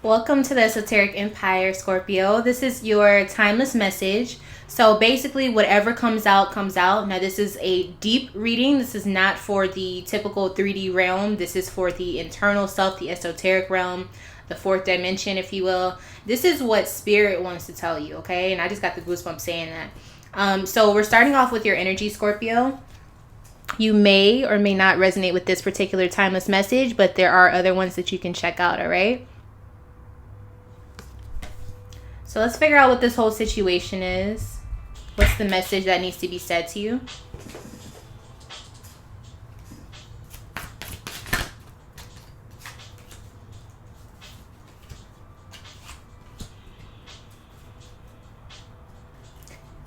Welcome to the Esoteric Empire, Scorpio. This is your timeless message. So basically, whatever comes out, comes out. Now, this is a deep reading. This is not for the typical 3D realm. This is for the internal self, the esoteric realm, the fourth dimension, if you will. This is what Spirit wants to tell you, okay? And I just got the goosebumps saying that. So we're starting off with your energy, Scorpio. You may or may not resonate with this particular timeless message, but there are other ones that you can check out, all right? So let's figure out what this whole situation is. What's the message that needs to be said to you?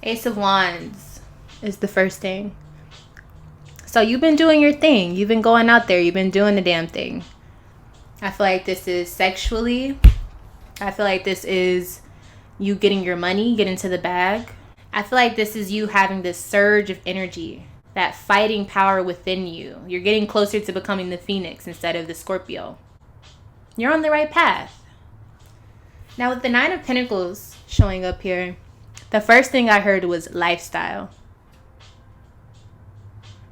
Ace of Wands is the first thing. So you've been doing your thing. You've been going out there. You've been doing the damn thing. I feel like this is sexually. I feel like this is you getting your money, get into the bag. I feel like this is you having this surge of energy, that fighting power within you. You're getting closer to becoming the Phoenix instead of the Scorpio. You're on the right path. Now with the Nine of Pentacles showing up here, the first thing I heard was lifestyle.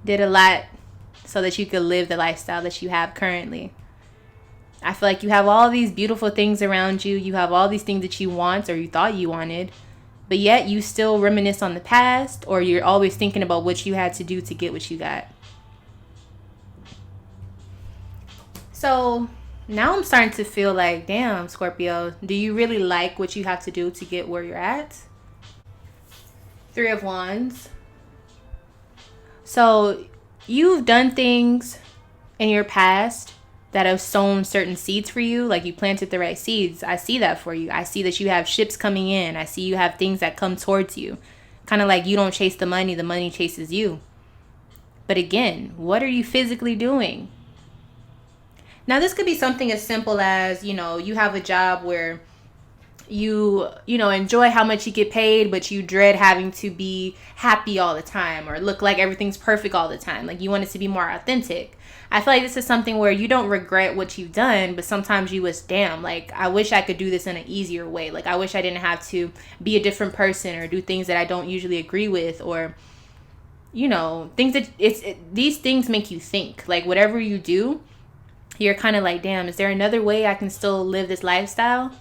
Did a lot so that you could live the lifestyle that you have currently. I feel like you have all these beautiful things around you. You have all these things that you want or you thought you wanted. But yet you still reminisce on the past, or you're always thinking about what you had to do to get what you got. So now I'm starting to feel like, damn, Scorpio, do you really like what you have to do to get where you're at? Three of Wands. So you've done things in your past that have sown certain seeds for you, like you planted the right seeds. I see that for you. I see that you have ships coming in. I see you have things that come towards you. Kind of like you don't chase the money chases you. But again, what are you physically doing? Now, this could be something as simple as, you have a job where you enjoy how much you get paid, but you dread having to be happy all the time or look like everything's perfect all the time. Like you want it to be more authentic. I feel like this is something where you don't regret what you've done, but sometimes you wish, damn, like I wish I could do this in an easier way. Like I wish I didn't have to be a different person or do things that I don't usually agree with, or things that these things make you think. Like whatever you do, you're kind of like, damn, is there another way I can still live this lifestyle?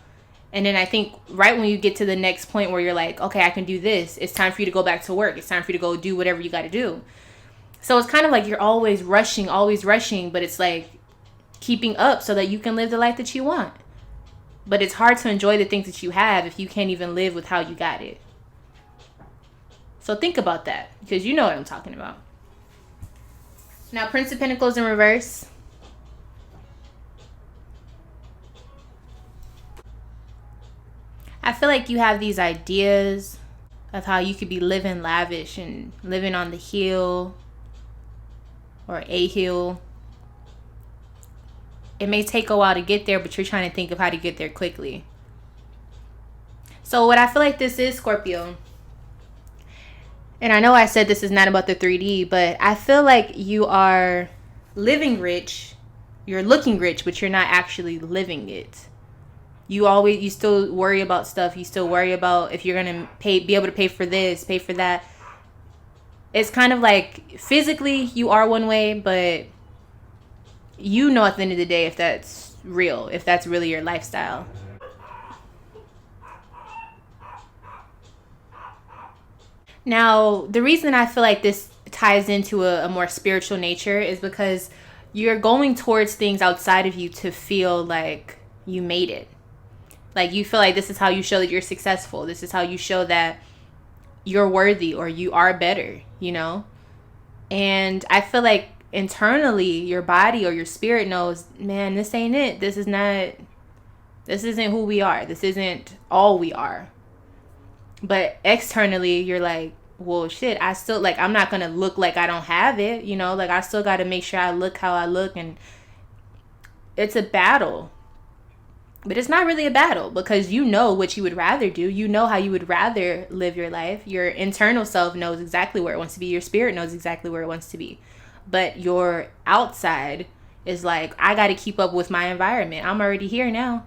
And then I think right when you get to the next point where you're like, okay, I can do this, it's time for you to go back to work. It's time for you to go do whatever you got to do. So it's kind of like you're always rushing, but it's like keeping up so that you can live the life that you want. But it's hard to enjoy the things that you have if you can't even live with how you got it. So think about that, because you know what I'm talking about. Now, Prince of Pentacles in reverse. I feel like you have these ideas of how you could be living lavish and living on the hill or a hill. It may take a while to get there, but you're trying to think of how to get there quickly. So what I feel like this is, Scorpio, and I know I said this is not about the 3D, but I feel like you are living rich. You're looking rich, but you're not actually living it. You still worry about stuff. You still worry about if you're going to be able to pay for this, pay for that. It's kind of like physically you are one way, but at the end of the day if that's real, if that's really your lifestyle. Now, the reason I feel like this ties into a more spiritual nature is because you're going towards things outside of you to feel like you made it. Like you feel like this is how you show that you're successful. This is how you show that you're worthy or you are better, And I feel like internally your body or your spirit knows, man, this ain't it. This isn't who we are. This isn't all we are. But externally you're like, well, shit, I'm not going to look like I don't have it. Like I still got to make sure I look how I look. And it's a battle. But it's not really a battle because you know what you would rather do. You know how you would rather live your life. Your internal self knows exactly where it wants to be. Your spirit knows exactly where it wants to be. But your outside is like, I got to keep up with my environment. I'm already here now.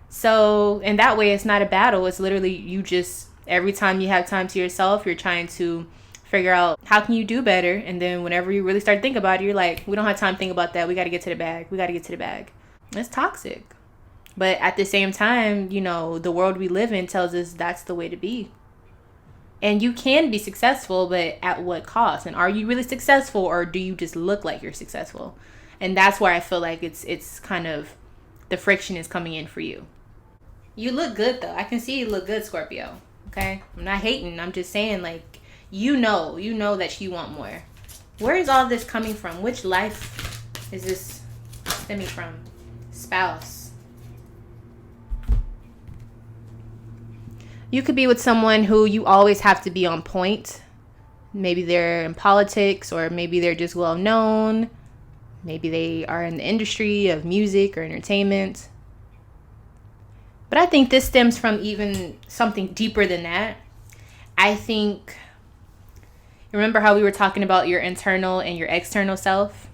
So in that way, it's not a battle. It's literally you just, every time you have time to yourself, you're trying to figure out how can you do better. And then whenever you really start to think about it, you're like, we don't have time to think about that. We got to get to the bag. We got to get to the bag. It's toxic. But at the same time, you know, the world we live in tells us that's the way to be. And you can be successful, but at what cost? And are you really successful, or do you just look like you're successful? And that's where I feel like it's kind of the friction is coming in for you. You look good though. I can see you look good, Scorpio. Okay? I'm not hating. I'm just saying, like, you know that you want more. Where is all this coming from? Which life is this stemming from? Spouse. You could be with someone who you always have to be on point. Maybe they're in politics, or maybe they're just well known. Maybe they are in the industry of music or entertainment. But I think this stems from even something deeper than that. I think, remember how we were talking about your internal and your external self?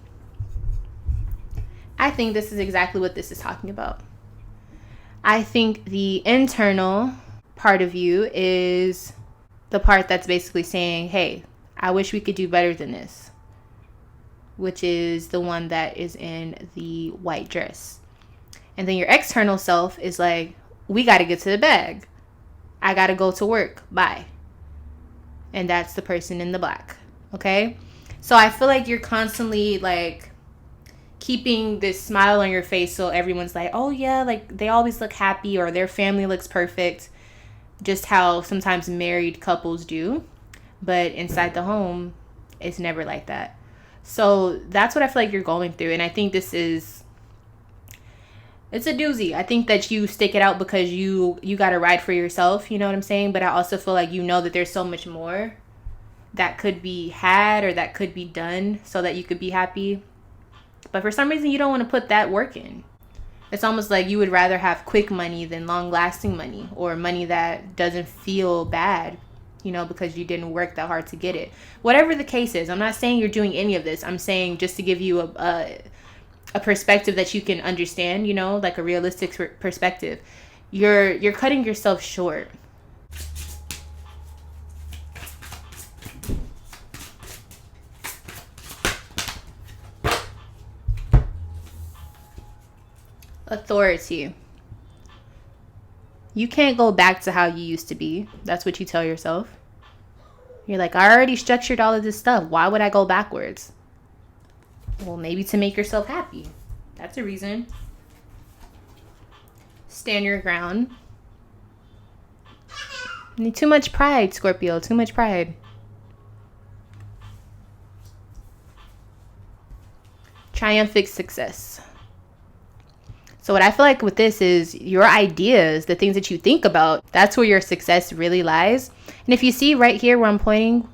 I think this is exactly what this is talking about. I think the internal part of you is the part that's basically saying, hey, I wish we could do better than this, which is the one that is in the white dress. And then your external self is like, we got to get to the bag. I got to go to work. Bye. And that's the person in the black. Okay? So I feel like you're constantly like keeping this smile on your face, so everyone's like, oh yeah, like they always look happy, or their family looks perfect. Just how sometimes married couples do. But inside the home, it's never like that. So that's what I feel like you're going through. And I think it's a doozy. I think that you stick it out because you got to ride for yourself. You know what I'm saying? But I also feel like you know that there's so much more that could be had, or that could be done so that you could be happy. But for some reason, you don't want to put that work in. It's almost like you would rather have quick money than long-lasting money, or money that doesn't feel bad, you know, because you didn't work that hard to get it. Whatever the case is, I'm not saying you're doing any of this. I'm saying just to give you a perspective that you can understand, you know, like a realistic perspective. You're cutting yourself short. Authority. You can't go back to how you used to be. That's what you tell yourself. You're like, I already structured all of this stuff. Why would I go backwards? Well, maybe to make yourself happy. That's a reason. Stand your ground. Too much pride, Scorpio. Too much pride. Triumphant success. So what I feel like with this is your ideas, the things that you think about, that's where your success really lies. And if you see right here where I'm pointing,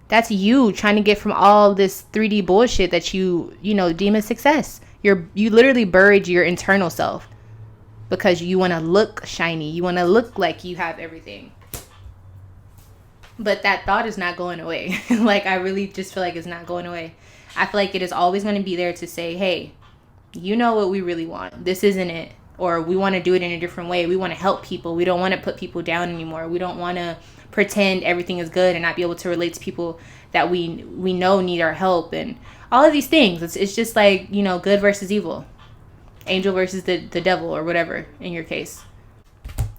that's you trying to get from all this 3D bullshit that you deem as success. You literally buried your internal self because you want to look shiny. You want to look like you have everything. But that thought is not going away. Like, I really just feel like it's not going away. I feel like it is always going to be there to say, hey, you know what we really want. This isn't it. Or we want to do it in a different way. We want to help people. We don't want to put people down anymore. We don't want to pretend everything is good and not be able to relate to people that we know need our help, and all of these things. It's just like, you know, good versus evil. Angel versus the devil, or whatever in your case.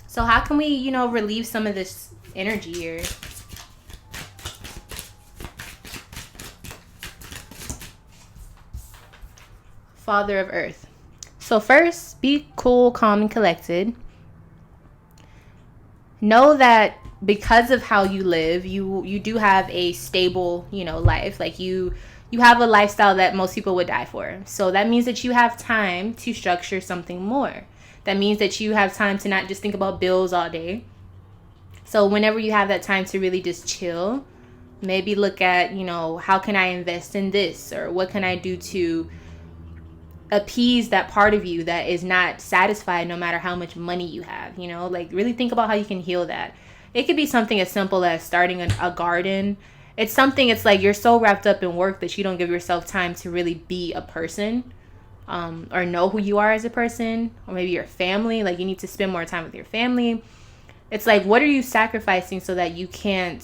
So how can we, you know, relieve some of this energy here? Father of Earth. So first, be cool, calm, and collected. Know that because of how you live, you do have a stable, you know, life. Like you have a lifestyle that most people would die for. So that means that you have time to structure something more. That means that you have time to not just think about bills all day. So whenever you have that time to really just chill, maybe look at, you know, how can I invest in this? Or what can I do to appease that part of you that is not satisfied no matter how much money you have, you know? Like, really think about how you can heal that. It could be something as simple as starting a garden. It's like you're so wrapped up in work that you don't give yourself time to really be a person. or know who you are as a person, or maybe your family. Like, you need to spend more time with your family. It's like, what are you sacrificing so that you can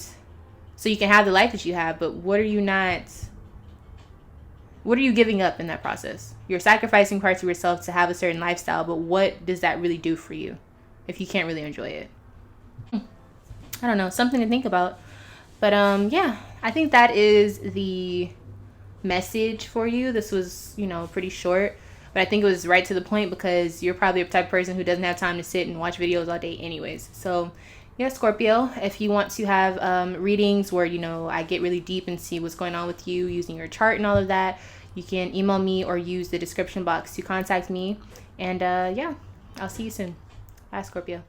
have the life that you have, but what are you giving up in that process? You're sacrificing parts of yourself to have a certain lifestyle, but what does that really do for you if you can't really enjoy it? I don't know, something to think about. But yeah, I think that is the message for you. This was, pretty short, but I think it was right to the point because you're probably the type of person who doesn't have time to sit and watch videos all day anyways. So yeah, Scorpio, if you want to have readings where, I get really deep and see what's going on with you using your chart and all of that, you can email me or use the description box to contact me. And yeah, I'll see you soon. Bye, Scorpio.